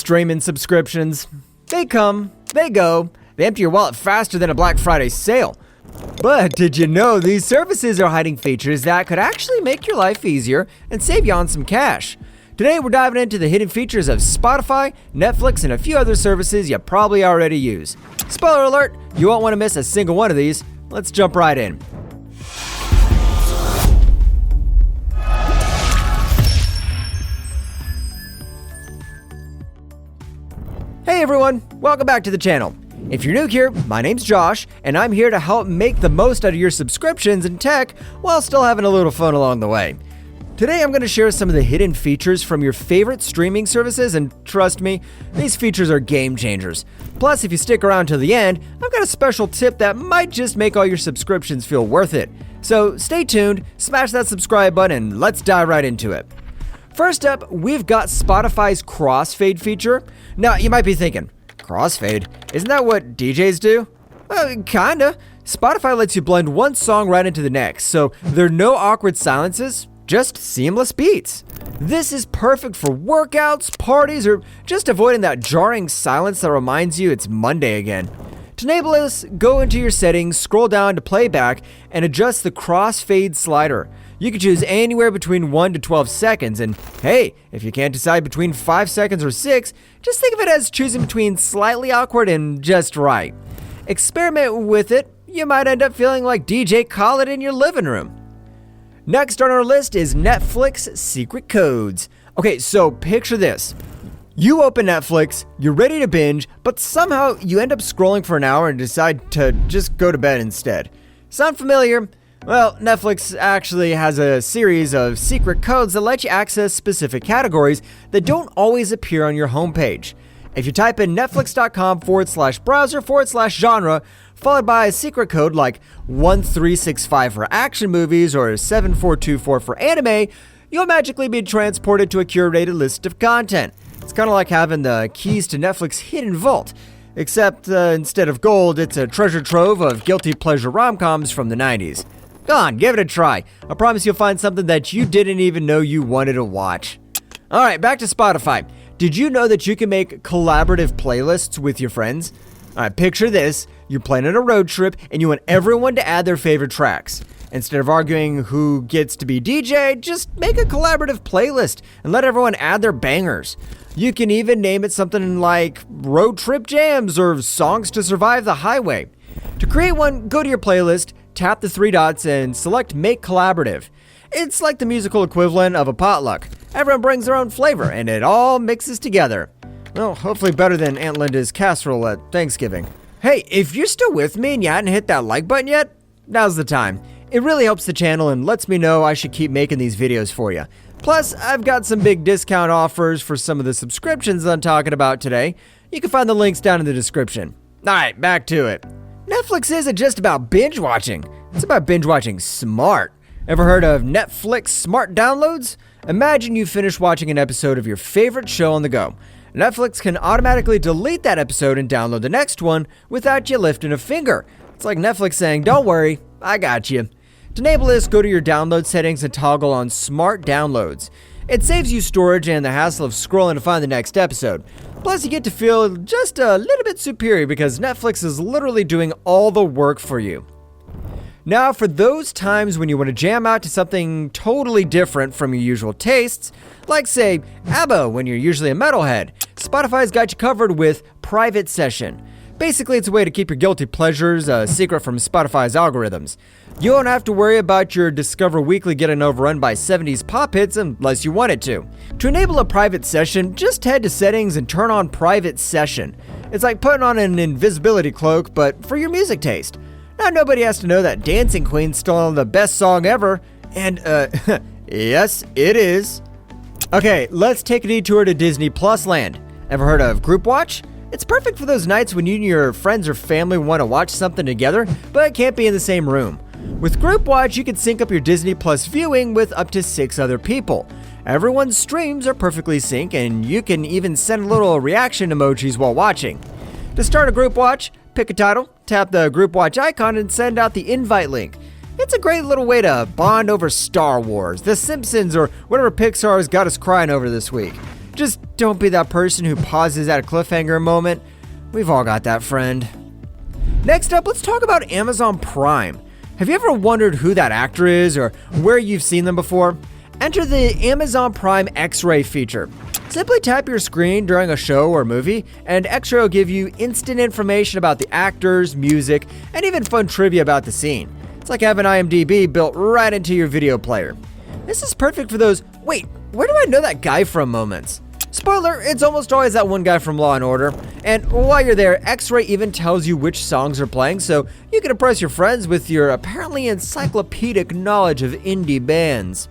streaming subscriptions. They come, they go, they empty your wallet faster than a Black Friday sale. But did you know these services are hiding features that could actually make your life easier and save you on some cash? Today we're diving into the hidden features of Spotify, Netflix, and a few other services you probably already use. Spoiler alert, you won't want to miss a single one of these. Let's jump right in. Hey everyone, welcome back to the channel. If you're new here, my name's Josh, and I'm here to help make the most out of your subscriptions and tech while still having a little fun along the way. Today I'm going to share some of the hidden features from your favorite streaming services, and trust me, these features are game changers. Plus, if you stick around till the end, I've got a special tip that might just make all your subscriptions feel worth it. So stay tuned, smash that subscribe button, and let's dive right into it. First up, we've got Spotify's Crossfade feature. Now, you might be thinking, Crossfade? Isn't that what DJs do? Kinda. Spotify lets you blend one song right into the next, so there are no awkward silences, just seamless beats. This is perfect for workouts, parties, or just avoiding that jarring silence that reminds you it's Monday again. To enable this, go into your settings, scroll down to playback, and adjust the Crossfade slider. You can choose anywhere between 1 to 12 seconds, and hey, if you can't decide between 5 seconds or 6, just think of it as choosing between slightly awkward and just right. Experiment with it, you might end up feeling like DJ Khaled in your living room. Next on our list is Netflix secret codes. Okay, so picture this. You open Netflix, you're ready to binge, but somehow you end up scrolling for an hour and decide to just go to bed instead. Sound familiar? Well, Netflix actually has a series of secret codes that let you access specific categories that don't always appear on your homepage. If you type in netflix.com/browser/genre, followed by a secret code like 1365 for action movies or 7424 for anime, you'll magically be transported to a curated list of content. It's kind of like having the keys to Netflix hidden vault, except instead of gold, it's a treasure trove of guilty pleasure rom-coms from the 90s. Go on, give it a try. I promise you'll find something that you didn't even know you wanted to watch. Alright, back to Spotify. Did you know that you can make collaborative playlists with your friends? Alright, picture this. You're planning a road trip and you want everyone to add their favorite tracks. Instead of arguing who gets to be DJ, just make a collaborative playlist and let everyone add their bangers. You can even name it something like Road Trip Jams or Songs to Survive the Highway. To create one, go to your playlist, tap the 3 dots, and select Make Collaborative. It's like the musical equivalent of a potluck. Everyone brings their own flavor, and it all mixes together. Well, hopefully better than Aunt Linda's casserole at Thanksgiving. Hey, if you're still with me and you hadn't hit that like button yet, now's the time. It really helps the channel and lets me know I should keep making these videos for you. Plus, I've got some big discount offers for some of the subscriptions I'm talking about today. You can find the links down in the description. Alright, back to it. Netflix isn't just about binge watching, it's about binge watching smart. Ever heard of Netflix smart downloads? Imagine you finish watching an episode of your favorite show on the go. Netflix can automatically delete that episode and download the next one without you lifting a finger. It's like Netflix saying, don't worry, I got you. To enable this, go to your download settings and toggle on smart downloads. It saves you storage and the hassle of scrolling to find the next episode. Plus, you get to feel just a little bit superior because Netflix is literally doing all the work for you. Now, for those times when you want to jam out to something totally different from your usual tastes, like say, ABBA when you're usually a metalhead, Spotify's got you covered with Private Session. Basically, it's a way to keep your guilty pleasures a secret from Spotify's algorithms. You won't have to worry about your Discover Weekly getting overrun by 70s pop hits unless you want it to. To enable a private session, just head to settings and turn on Private Session. It's like putting on an invisibility cloak, but for your music taste. Now nobody has to know that Dancing Queen's still on the best song ever, and yes, it is. Okay, let's take a detour to Disney Plus land. Ever heard of GroupWatch? It's perfect for those nights when you and your friends or family want to watch something together, but can't be in the same room. With GroupWatch, you can sync up your Disney Plus viewing with up to 6 other people. Everyone's streams are perfectly synced, and you can even send little reaction emojis while watching. To start a GroupWatch, pick a title, tap the GroupWatch icon, and send out the invite link. It's a great little way to bond over Star Wars, The Simpsons, or whatever Pixar's got us crying over this week. Just don't be that person who pauses at a cliffhanger moment. We've all got that friend. Next up, let's talk about Amazon Prime. Have you ever wondered who that actor is or where you've seen them before? Enter the Amazon Prime X-Ray feature. Simply tap your screen during a show or movie, and X-Ray will give you instant information about the actors, music, and even fun trivia about the scene. It's like having IMDb built right into your video player. This is perfect for those, wait, where do I know that guy from moments? Spoiler, it's almost always that one guy from Law & Order. And while you're there, X-Ray even tells you which songs are playing, so you can impress your friends with your apparently encyclopedic knowledge of indie bands.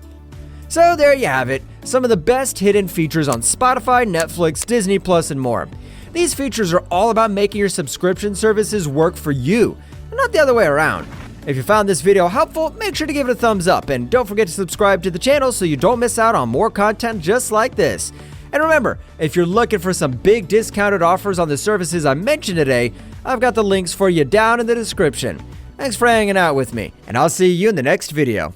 So there you have it, some of the best hidden features on Spotify, Netflix, Disney Plus, and more. These features are all about making your subscription services work for you, and not the other way around. If you found this video helpful, make sure to give it a thumbs up, and don't forget to subscribe to the channel so you don't miss out on more content just like this. And remember, if you're looking for some big discounted offers on the services I mentioned today, I've got the links for you down in the description. Thanks for hanging out with me, and I'll see you in the next video.